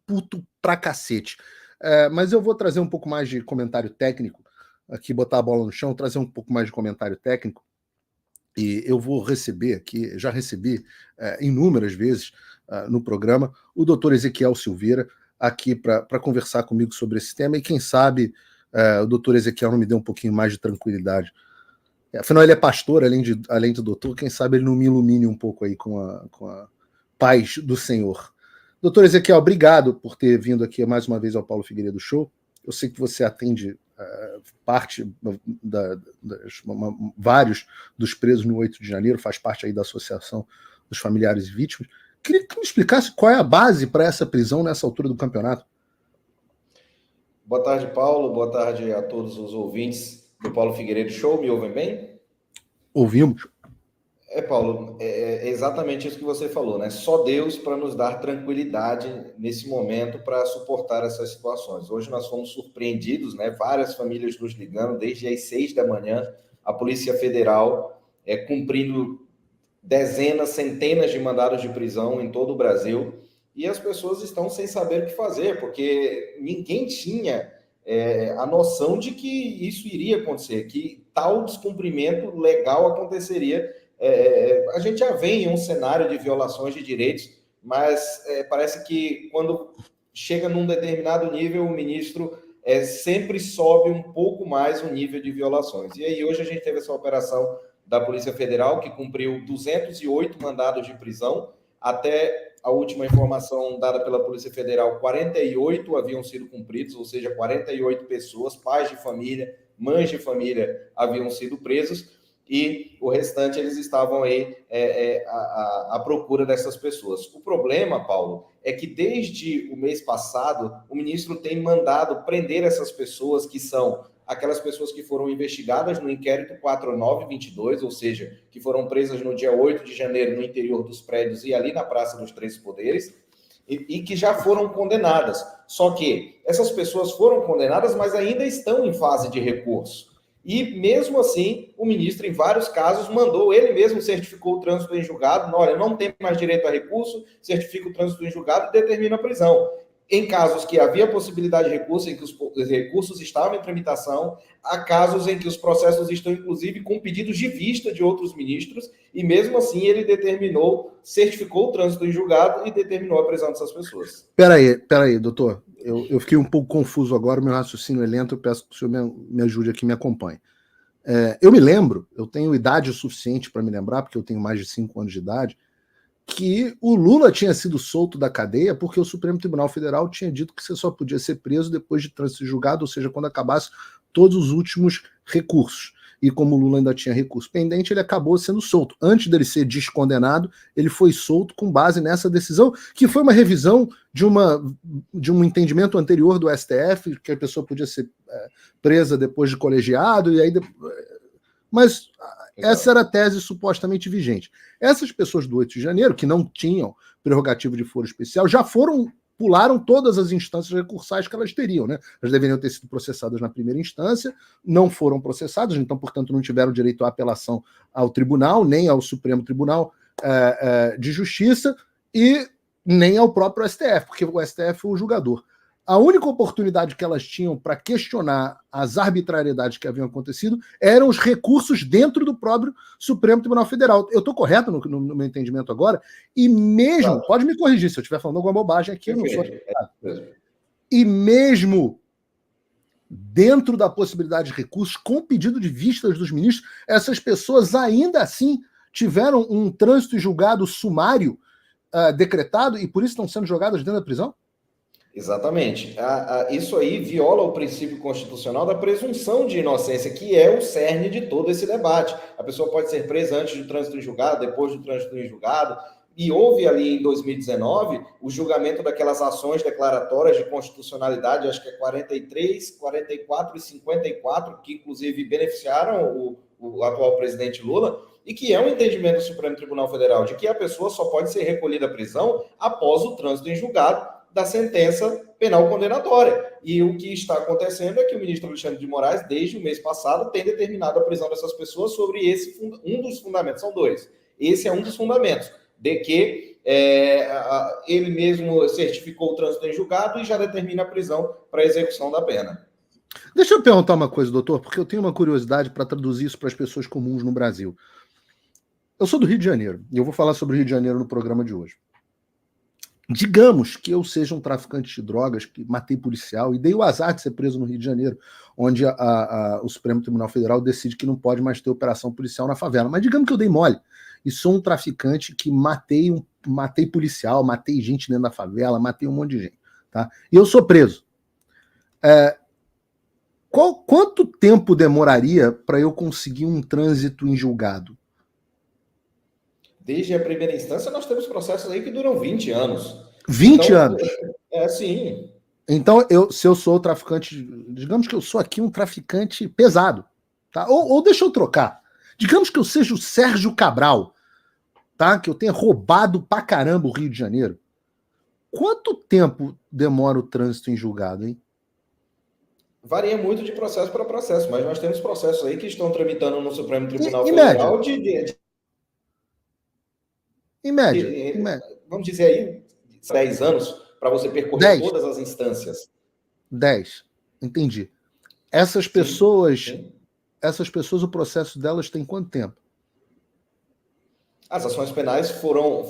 puto pra cacete. Mas eu vou trazer um pouco mais de comentário técnico, aqui botar a bola no chão, trazer um pouco mais de comentário técnico, e eu vou receber aqui, já recebi inúmeras vezes no programa, o doutor Ezequiel Silveira, aqui para conversar comigo sobre esse tema, e quem sabe o doutor Ezequiel não me dê um pouquinho mais de tranquilidade. Afinal, ele é pastor, além do doutor, quem sabe ele não me ilumine um pouco aí com a paz do Senhor. Doutor Ezequiel, obrigado por ter vindo aqui mais uma vez ao Paulo Figueiredo Show. Eu sei que você atende parte vários dos presos no 8 de janeiro, faz parte aí da Associação dos Familiares e Vítimas. Queria que me explicasse qual é a base para essa prisão nessa altura do campeonato. Boa tarde, Paulo. Boa tarde a todos os ouvintes do Paulo Figueiredo Show. Me ouvem bem? Ouvimos. Paulo, é exatamente isso que você falou, né? Só Deus para nos dar tranquilidade nesse momento para suportar essas situações. Hoje nós fomos surpreendidos, né? Várias famílias nos ligando desde as 6 da manhã, a Polícia Federal cumprindo dezenas, centenas de mandados de prisão em todo o Brasil, e as pessoas estão sem saber o que fazer, porque ninguém tinha a noção de que isso iria acontecer, que tal descumprimento legal aconteceria. A gente já vem em um cenário de violações de direitos, mas parece que quando chega num determinado nível, o ministro sempre sobe um pouco mais o nível de violações. E aí hoje a gente teve essa operação da Polícia Federal, que cumpriu 208 mandados de prisão. Até a última informação dada pela Polícia Federal, 48 haviam sido cumpridos, ou seja, 48 pessoas, pais de família, mães de família, haviam sido presos, e o restante eles estavam aí à procura dessas pessoas. O problema, Paulo, é que desde o mês passado, o ministro tem mandado prender essas pessoas, que são aquelas pessoas que foram investigadas no inquérito 4922, ou seja, que foram presas no dia 8 de janeiro no interior dos prédios e ali na Praça dos Três Poderes, e que já foram condenadas. Só que essas pessoas foram condenadas, mas ainda estão em fase de recurso. E, mesmo assim, o ministro, em vários casos, mandou, ele mesmo certificou o trânsito em julgado, olha, não tem mais direito a recurso, certifica o trânsito em julgado e determina a prisão. Em casos que havia possibilidade de recurso, em que os recursos estavam em tramitação, há casos em que os processos estão, inclusive, com pedidos de vista de outros ministros, e mesmo assim ele certificou o trânsito em julgado e determinou a prisão dessas pessoas. Peraí, doutor. Eu fiquei um pouco confuso agora, meu raciocínio é lento, eu peço que o senhor me ajude aqui, me acompanhe. Eu me lembro, eu tenho idade suficiente para me lembrar, porque eu tenho mais de 5 anos de idade, que o Lula tinha sido solto da cadeia porque o Supremo Tribunal Federal tinha dito que você só podia ser preso depois de trânsito julgado, ou seja, quando acabasse todos os últimos recursos. E como o Lula ainda tinha recurso pendente, ele acabou sendo solto. Antes dele ser descondenado, ele foi solto com base nessa decisão, que foi uma revisão de um entendimento anterior do STF, que a pessoa podia ser presa depois de colegiado, e aí... Mas essa era a tese supostamente vigente. Essas pessoas do 8 de janeiro, que não tinham prerrogativa de foro especial, já pularam todas as instâncias recursais que elas teriam, né? Elas deveriam ter sido processadas na primeira instância, não foram processadas, então, portanto, não tiveram direito à apelação ao tribunal, nem ao Supremo Tribunal de Justiça, e nem ao próprio STF, porque o STF foi o julgador. A única oportunidade que elas tinham para questionar as arbitrariedades que haviam acontecido eram os recursos dentro do próprio Supremo Tribunal Federal. Eu estou correto no meu entendimento agora? E mesmo, pode me corrigir se eu estiver falando alguma bobagem aqui, eu não sou. E mesmo dentro da possibilidade de recursos, com pedido de vistas dos ministros, essas pessoas ainda assim tiveram um trânsito e julgado sumário decretado e por isso estão sendo jogadas dentro da prisão? Exatamente. Isso aí viola o princípio constitucional da presunção de inocência, que é o cerne de todo esse debate. A pessoa pode ser presa antes do trânsito em julgado, depois do trânsito em julgado, e houve ali em 2019 o julgamento daquelas ações declaratórias de constitucionalidade, acho que é 43, 44 e 54, que inclusive beneficiaram o atual presidente Lula, e que é um entendimento do Supremo Tribunal Federal de que a pessoa só pode ser recolhida à prisão após o trânsito em julgado da sentença penal condenatória. E o que está acontecendo é que o ministro Alexandre de Moraes, desde o mês passado, tem determinado a prisão dessas pessoas sobre um dos fundamentos, são dois. Esse é um dos fundamentos, de que ele mesmo certificou o trânsito em julgado e já determina a prisão para execução da pena. Deixa eu perguntar uma coisa, doutor, porque eu tenho uma curiosidade para traduzir isso para as pessoas comuns no Brasil. Eu sou do Rio de Janeiro, e eu vou falar sobre o Rio de Janeiro no programa de hoje. Digamos que eu seja um traficante de drogas, que matei policial e dei o azar de ser preso no Rio de Janeiro, onde o Supremo Tribunal Federal decide que não pode mais ter operação policial na favela. Mas digamos que eu dei mole e sou um traficante que matei policial, matei gente dentro da favela, matei um monte de gente. Tá? E eu sou preso. Quanto tempo demoraria para eu conseguir um trânsito em julgado? Desde a primeira instância, nós temos processos aí que duram 20 anos. 20 anos? Sim. Então, se eu sou traficante, digamos que eu sou aqui um traficante pesado, tá? Ou deixa eu trocar. Digamos que eu seja o Sérgio Cabral, tá? Que eu tenha roubado pra caramba o Rio de Janeiro. Quanto tempo demora o trânsito em julgado, hein? Varia muito de processo para processo, mas nós temos processos aí que estão tramitando no Supremo Tribunal Federal em média, vamos dizer aí, 10 anos para você percorrer todas as instâncias. 10, entendi. Essas pessoas, o processo delas tem quanto tempo? As ações penais foram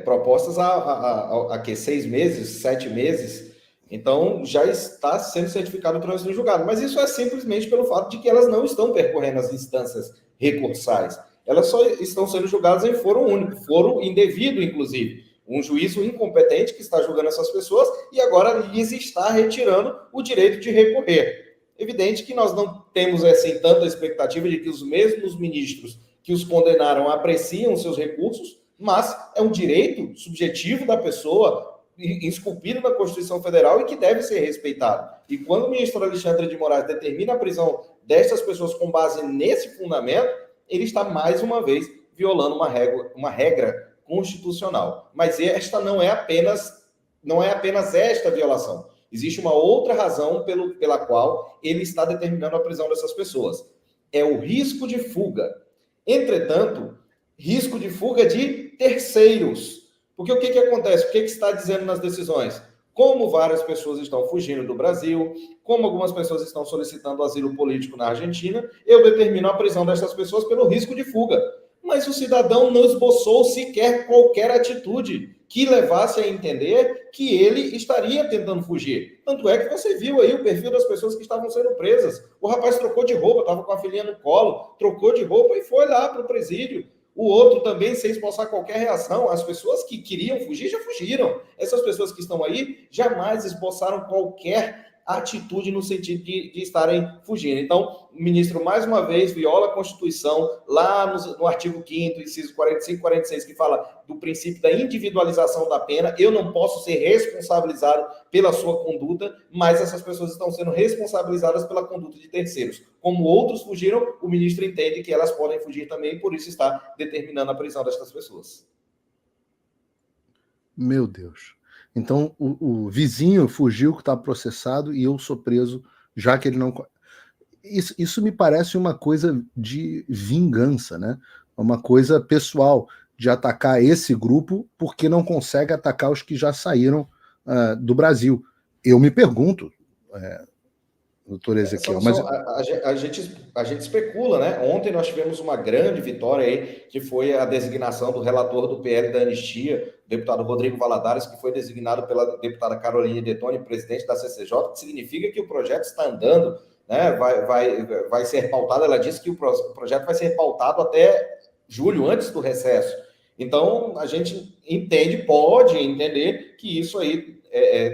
propostas há 6 meses, 7 meses. Então, já está sendo certificado o trânsito em julgado. Mas isso é simplesmente pelo fato de que elas não estão percorrendo as instâncias recursais. Elas só estão sendo julgadas em foro único, foro indevido, inclusive. Um juízo incompetente que está julgando essas pessoas e agora lhes está retirando o direito de recorrer. Evidente que nós não temos assim tanta expectativa de que os mesmos ministros que os condenaram apreciam seus recursos, mas é um direito subjetivo da pessoa, esculpido na Constituição Federal e que deve ser respeitado. E quando o ministro Alexandre de Moraes determina a prisão destas pessoas com base nesse fundamento, ele está mais uma vez violando uma regra constitucional. Mas esta não é apenas esta violação. Existe uma outra razão pela qual ele está determinando a prisão dessas pessoas. É o risco de fuga. Entretanto, risco de fuga de terceiros. Porque o que acontece? O que está dizendo nas decisões? Como várias pessoas estão fugindo do Brasil, como algumas pessoas estão solicitando asilo político na Argentina, eu determino a prisão dessas pessoas pelo risco de fuga. Mas o cidadão não esboçou sequer qualquer atitude que levasse a entender que ele estaria tentando fugir. Tanto é que você viu aí o perfil das pessoas que estavam sendo presas. O rapaz trocou de roupa, estava com a filhinha no colo, trocou de roupa e foi lá para o presídio. O outro também, sem esboçar qualquer reação. As pessoas que queriam fugir já fugiram. Essas pessoas que estão aí jamais esboçaram qualquer atitude no sentido de estarem fugindo. Então, o ministro, mais uma vez, viola a Constituição, lá no artigo 5º, inciso 45 e 46, que fala do princípio da individualização da pena. Eu não posso ser responsabilizado pela sua conduta, mas essas pessoas estão sendo responsabilizadas pela conduta de terceiros. Como outros fugiram, o ministro entende que elas podem fugir também, e por isso está determinando a prisão destas pessoas. Meu Deus. Então, o vizinho fugiu que está processado e eu sou preso, já que ele não... Isso me parece uma coisa de vingança, né? Uma coisa pessoal, de atacar esse grupo porque não consegue atacar os que já saíram do Brasil. Eu me pergunto, doutor Ezequiel... A gente especula, né? Ontem nós tivemos uma grande vitória aí, que foi a designação do relator do PL da Anistia, o deputado Rodrigo Valadares, que foi designado pela deputada Caroline Detoni, presidente da CCJ, que significa que o projeto está andando, né? Vai ser pautado, ela disse que o projeto vai ser pautado até julho, antes do recesso. Então, a gente pode entender que isso aí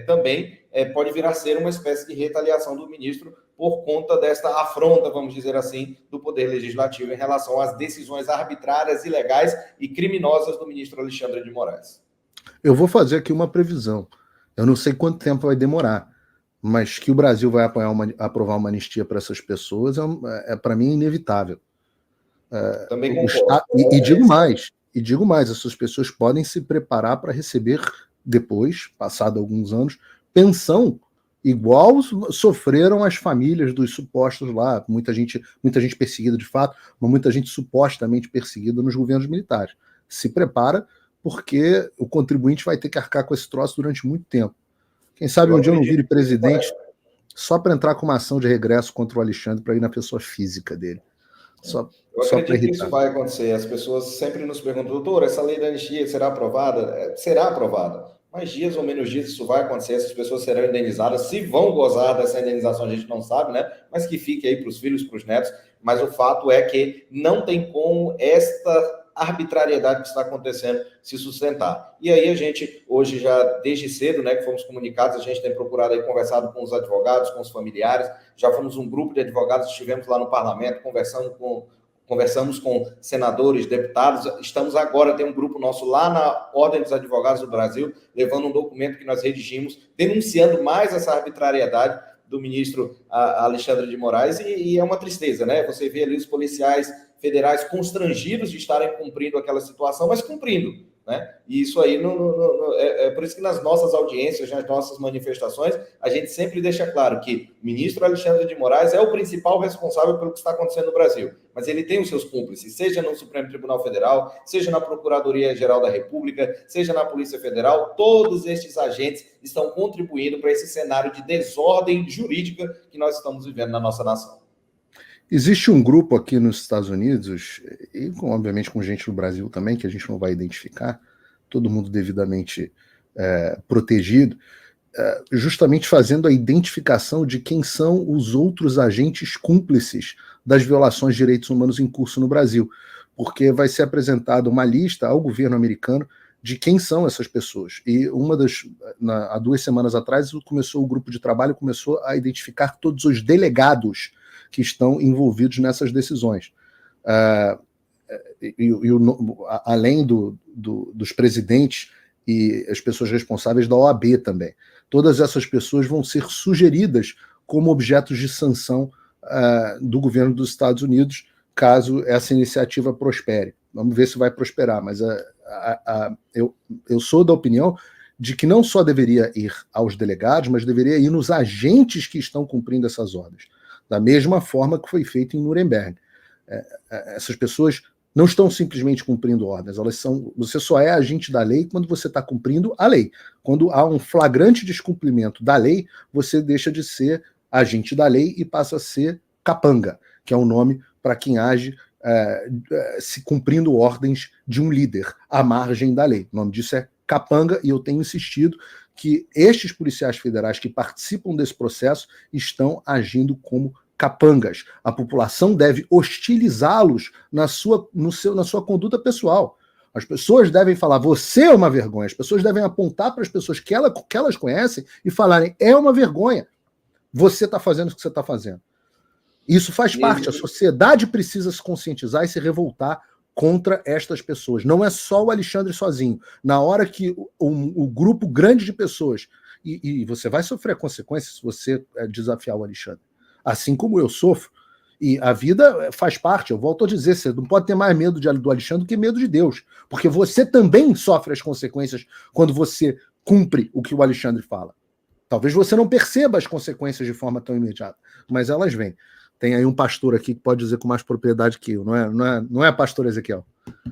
também pode vir a ser uma espécie de retaliação do ministro por conta desta afronta, vamos dizer assim, do Poder Legislativo em relação às decisões arbitrárias, ilegais e criminosas do ministro Alexandre de Moraes. Eu vou fazer aqui uma previsão. Eu não sei quanto tempo vai demorar, mas que o Brasil vai aprovar uma anistia para essas pessoas para mim, inevitável. Também concordo. E digo mais, essas pessoas podem se preparar para receber depois, passado alguns anos, pensão igual sofreram as famílias dos supostos lá, muita gente perseguida de fato, mas muita gente supostamente perseguida nos governos militares. Se prepara, porque o contribuinte vai ter que arcar com esse troço durante muito tempo. Quem sabe um dia eu não vire presidente só para entrar com uma ação de regresso contra o Alexandre para ir na pessoa física dele. Eu acredito que isso vai acontecer. As pessoas sempre nos perguntam, doutor, essa lei da anistia será aprovada? Será aprovada. Mais dias ou menos dias isso vai acontecer, essas pessoas serão indenizadas. Se vão gozar dessa indenização, a gente não sabe, né? Mas que fique aí para os filhos, para os netos. Mas o fato é que não tem como esta arbitrariedade que está acontecendo se sustentar. E aí a gente, hoje já, desde cedo, né, que fomos comunicados, a gente tem procurado aí, conversado com os advogados, com os familiares, já fomos um grupo de advogados, estivemos lá no parlamento, conversamos com senadores, deputados, estamos agora, tem um grupo nosso lá na Ordem dos Advogados do Brasil, levando um documento que nós redigimos, denunciando mais essa arbitrariedade do ministro Alexandre de Moraes, e é uma tristeza, né? Você vê ali os policiais federais constrangidos de estarem cumprindo aquela situação, mas cumprindo, né? E isso aí, é por isso que nas nossas audiências, nas nossas manifestações, a gente sempre deixa claro que o ministro Alexandre de Moraes é o principal responsável pelo que está acontecendo no Brasil, mas ele tem os seus cúmplices, seja no Supremo Tribunal Federal, seja na Procuradoria-Geral da República, seja na Polícia Federal, todos estes agentes estão contribuindo para esse cenário de desordem jurídica que nós estamos vivendo na nossa nação. Existe um grupo aqui nos Estados Unidos, e obviamente com gente do Brasil também, que a gente não vai identificar, todo mundo devidamente protegido, justamente fazendo a identificação de quem são os outros agentes cúmplices das violações de direitos humanos em curso no Brasil, porque vai ser apresentada uma lista ao governo americano de quem são essas pessoas. E há 2 semanas atrás, o grupo de trabalho começou a identificar todos os delegados que estão envolvidos nessas decisões. Além dos presidentes e as pessoas responsáveis da OAB também. Todas essas pessoas vão ser sugeridas como objetos de sanção do governo dos Estados Unidos, caso essa iniciativa prospere. Vamos ver se vai prosperar, mas eu sou da opinião de que não só deveria ir aos delegados, mas deveria ir nos agentes que estão cumprindo essas ordens, da mesma forma que foi feito em Nuremberg. Essas pessoas não estão simplesmente cumprindo ordens, você só é agente da lei quando você está cumprindo a lei. Quando há um flagrante descumprimento da lei, você deixa de ser agente da lei e passa a ser capanga, que é o nome para quem age se cumprindo ordens de um líder, à margem da lei. O nome disso é capanga, e eu tenho insistido que estes policiais federais que participam desse processo estão agindo como capangas. A população deve hostilizá-los na sua conduta pessoal. As pessoas devem falar, você é uma vergonha. As pessoas devem apontar para as pessoas que elas conhecem e falarem, é uma vergonha. Você está fazendo o que você está fazendo. Isso faz parte. A sociedade precisa se conscientizar e se revoltar contra estas pessoas. Não é só o Alexandre sozinho. Na hora que o grupo grande de pessoas, e você vai sofrer consequências se você desafiar o Alexandre, assim como eu sofro, e a vida faz parte, eu volto a dizer, você não pode ter mais medo do Alexandre do que medo de Deus, porque você também sofre as consequências quando você cumpre o que o Alexandre fala. Talvez você não perceba as consequências de forma tão imediata, mas elas vêm. Tem aí um pastor aqui que pode dizer com mais propriedade que eu, não é pastor Ezequiel?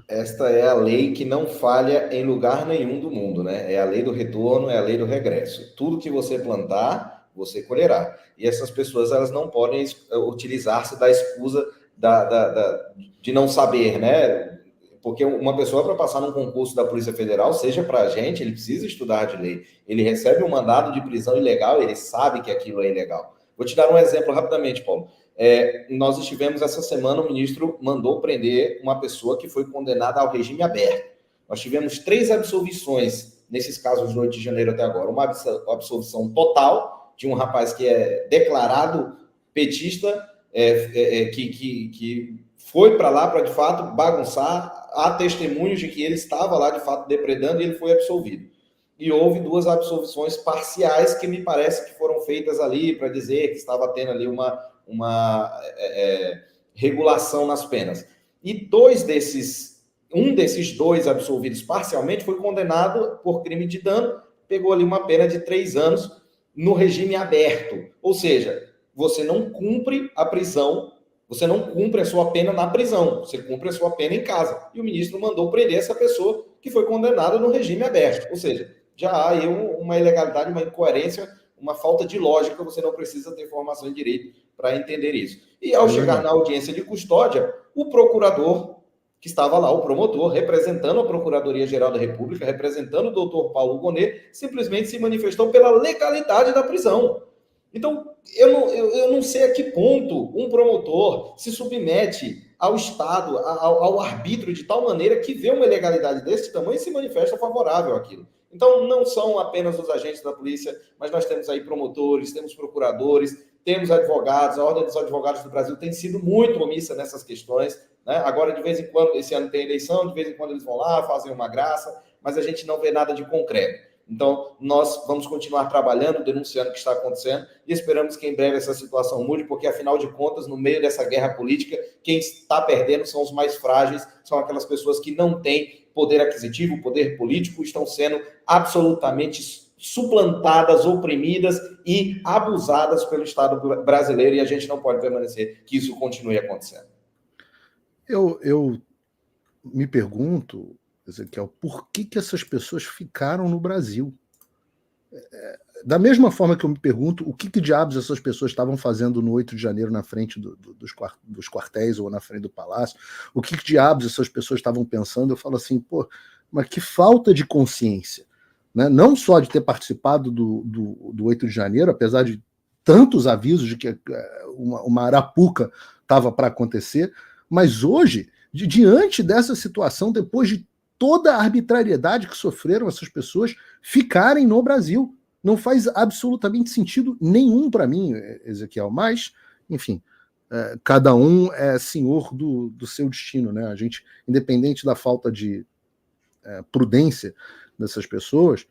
Esta é a lei que não falha em lugar nenhum do mundo, né? É a lei do retorno, é a lei do regresso. Tudo que você plantar, você colherá. E essas pessoas, elas não podem utilizar-se da escusa de não saber, né? Porque uma pessoa, para passar num concurso da Polícia Federal, seja para agente, ele precisa estudar de lei. Ele recebe um mandado de prisão ilegal, ele sabe que aquilo é ilegal. Vou te dar um exemplo rapidamente, Paulo. Nós estivemos essa semana, o ministro mandou prender uma pessoa que foi condenada ao regime aberto. Nós tivemos 3 absolvições nesses casos do 8 de janeiro até agora. Uma absolvição total de um rapaz que é declarado petista, que foi para lá para, de fato, bagunçar. Há testemunhos de que ele estava lá, de fato, depredando, e ele foi absolvido. E houve 2 absolvições parciais que me parece que foram feitas ali para dizer que estava tendo ali uma regulação nas penas. E um desses 2 absolvidos parcialmente foi condenado por crime de dano, pegou ali uma pena de 3 anos no regime aberto. Ou seja, você não cumpre a prisão Você não cumpre a sua pena na prisão, você cumpre a sua pena em casa. E o ministro mandou prender essa pessoa que foi condenada no regime aberto. Ou seja, já há aí uma ilegalidade, uma incoerência, uma falta de lógica, você não precisa ter formação em direito para entender isso. E ao chegar na audiência de custódia, o procurador que estava lá, o promotor, representando a Procuradoria-Geral da República, representando o doutor Paulo Gonet, simplesmente se manifestou pela legalidade da prisão. Então, eu não sei a que ponto um promotor se submete ao Estado, ao arbítrio, de tal maneira que vê uma ilegalidade desse tamanho e se manifesta favorável àquilo. Então, não são apenas os agentes da polícia, mas nós temos aí promotores, temos procuradores, temos advogados. A Ordem dos Advogados do Brasil tem sido muito omissa nessas questões, né? Agora, de vez em quando, esse ano tem eleição, de vez em quando eles vão lá, fazem uma graça, mas a gente não vê nada de concreto. Então, nós vamos continuar trabalhando, denunciando o que está acontecendo e esperamos que em breve essa situação mude, porque, afinal de contas, no meio dessa guerra política, quem está perdendo são os mais frágeis, são aquelas pessoas que não têm poder aquisitivo, poder político, estão sendo absolutamente suplantadas, oprimidas e abusadas pelo Estado brasileiro, e a gente não pode permanecer que isso continue acontecendo. Eu me pergunto, Ezequiel, por que essas pessoas ficaram no Brasil? Da mesma forma que eu me pergunto o que diabos essas pessoas estavam fazendo no 8 de janeiro na frente dos quartéis ou na frente do palácio, o que diabos essas pessoas estavam pensando, eu falo assim, pô, mas que falta de consciência, né? Não só de ter participado do 8 de janeiro, apesar de tantos avisos de que uma arapuca estava para acontecer, mas hoje, diante dessa situação, depois de toda a arbitrariedade que sofreram essas pessoas, ficarem no Brasil. Não faz absolutamente sentido nenhum para mim, Ezequiel, mas, enfim, cada um é senhor do seu destino, né? A gente, independente da falta de prudência dessas pessoas,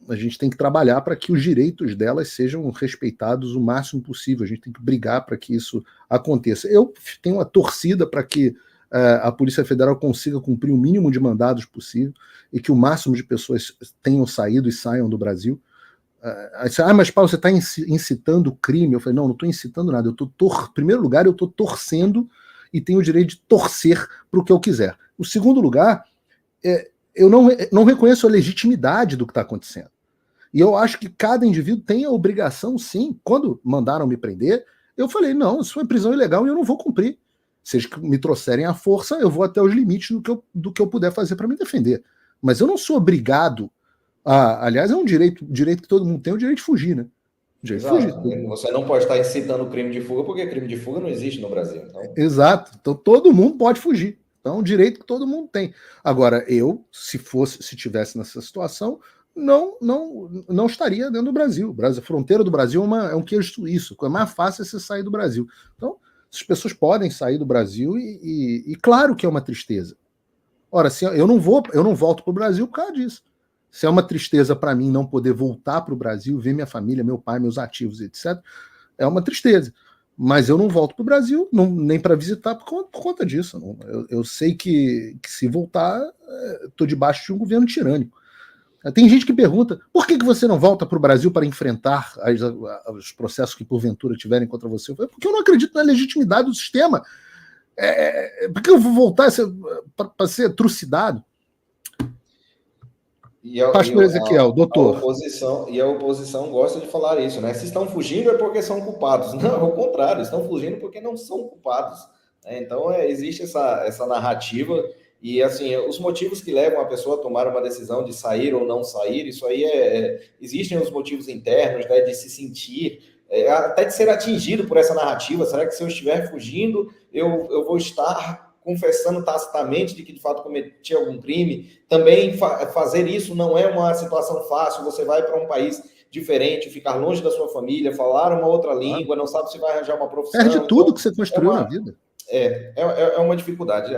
a gente tem que trabalhar para que os direitos delas sejam respeitados o máximo possível. A gente tem que brigar para que isso aconteça. Eu tenho uma torcida para que a Polícia Federal consiga cumprir o mínimo de mandados possível e que o máximo de pessoas tenham saído e saiam do Brasil. Mas Paulo, você está incitando crime? Eu falei, não estou incitando nada. Em primeiro lugar, eu estou torcendo e tenho o direito de torcer para o que eu quiser. O segundo lugar, eu não reconheço a legitimidade do que está acontecendo. E eu acho que cada indivíduo tem a obrigação, sim. Quando mandaram me prender, eu falei, não, isso é prisão ilegal e eu não vou cumprir. Se eles me trouxerem à força, eu vou até os limites do que eu puder fazer para me defender. Mas eu não sou obrigado aliás, é um direito que todo mundo tem, o direito de fugir, né? Exato. Você não pode estar incitando crime de fuga, porque crime de fuga não existe no Brasil. Então... Exato. Então todo mundo pode fugir. Então é um direito que todo mundo tem. Agora, se tivesse nessa situação, não estaria dentro do Brasil. A fronteira do Brasil é um queijo suíço. É mais fácil você sair do Brasil. Então, as pessoas podem sair do Brasil e claro que é uma tristeza. Ora, se eu não volto para o Brasil por causa disso. Se é uma tristeza para mim não poder voltar para o Brasil, ver minha família, meu pai, meus ativos, etc., é uma tristeza. Mas eu não volto para o Brasil, nem para visitar por conta disso. Eu sei que se voltar, estou debaixo de um governo tirânico. Tem gente que pergunta, por que você não volta para o Brasil para enfrentar os processos que porventura tiverem contra você? Eu falo, porque eu não acredito na legitimidade do sistema. Por que eu vou voltar para ser trucidado? Pastor Ezequiel, doutor. A oposição gosta de falar isso, né? Se estão fugindo é porque são culpados. Não, ao contrário, estão fugindo porque não são culpados. Então, existe essa narrativa e, assim, os motivos que levam a pessoa a tomar uma decisão de sair ou não sair, isso aí existem os motivos internos, né, de se sentir, até de ser atingido por essa narrativa. Será que se eu estiver fugindo, eu vou estar confessando tacitamente de que de fato cometi algum crime? Também fazer isso não é uma situação fácil. Você vai para um país diferente, ficar longe da sua família, falar uma outra língua, não sabe se vai arranjar uma profissão. Perde tudo que você construiu na vida. É uma dificuldade.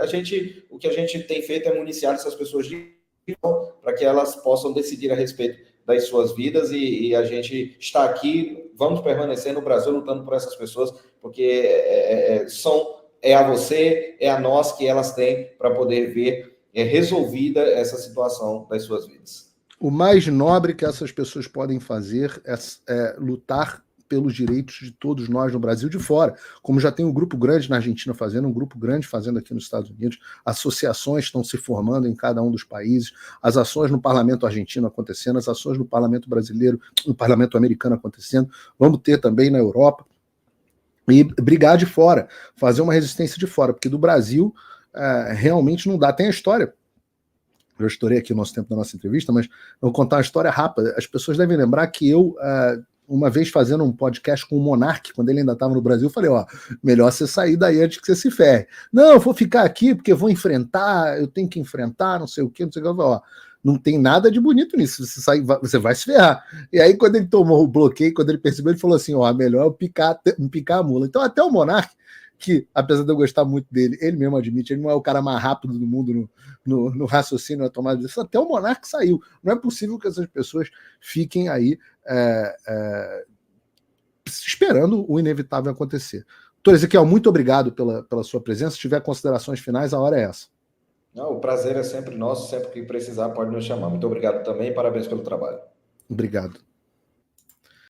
O que a gente tem feito é municiar essas pessoas para que elas possam decidir a respeito das suas vidas e a gente está aqui, vamos permanecer no Brasil lutando por essas pessoas, porque é a você, é a nós que elas têm para poder ver resolvida essa situação das suas vidas. O mais nobre que essas pessoas podem fazer é lutar pelos direitos de todos nós no Brasil de fora, como já tem um grupo grande na Argentina fazendo, um grupo grande fazendo aqui nos Estados Unidos, associações estão se formando em cada um dos países, as ações no parlamento argentino acontecendo, as ações no parlamento brasileiro, no parlamento americano acontecendo, vamos ter também na Europa, e brigar de fora, fazer uma resistência de fora, porque do Brasil realmente não dá. Tem a história, eu estourei aqui o nosso tempo da nossa entrevista, mas eu vou contar uma história rápida. As pessoas devem lembrar que eu, uma vez fazendo um podcast com o Monark, quando ele ainda estava no Brasil, eu falei, melhor você sair daí antes que você se ferre. Não, eu vou ficar aqui porque eu vou enfrentar, eu tenho que enfrentar, não sei o que, não sei o que. Não tem nada de bonito nisso, você vai se ferrar. E aí, quando ele tomou o bloqueio, quando ele percebeu, ele falou assim, melhor eu picar a mula. Então, até o Monark, que, apesar de eu gostar muito dele, ele mesmo admite, ele não é o cara mais rápido do mundo no raciocínio, na tomada de decisão, até o Monark saiu. Não é possível que essas pessoas fiquem aí esperando o inevitável acontecer. Doutor Ezequiel, muito obrigado pela sua presença. Se tiver considerações finais, a hora é essa. Não, o prazer é sempre nosso, sempre que precisar pode nos chamar. Muito obrigado também e parabéns pelo trabalho. Obrigado.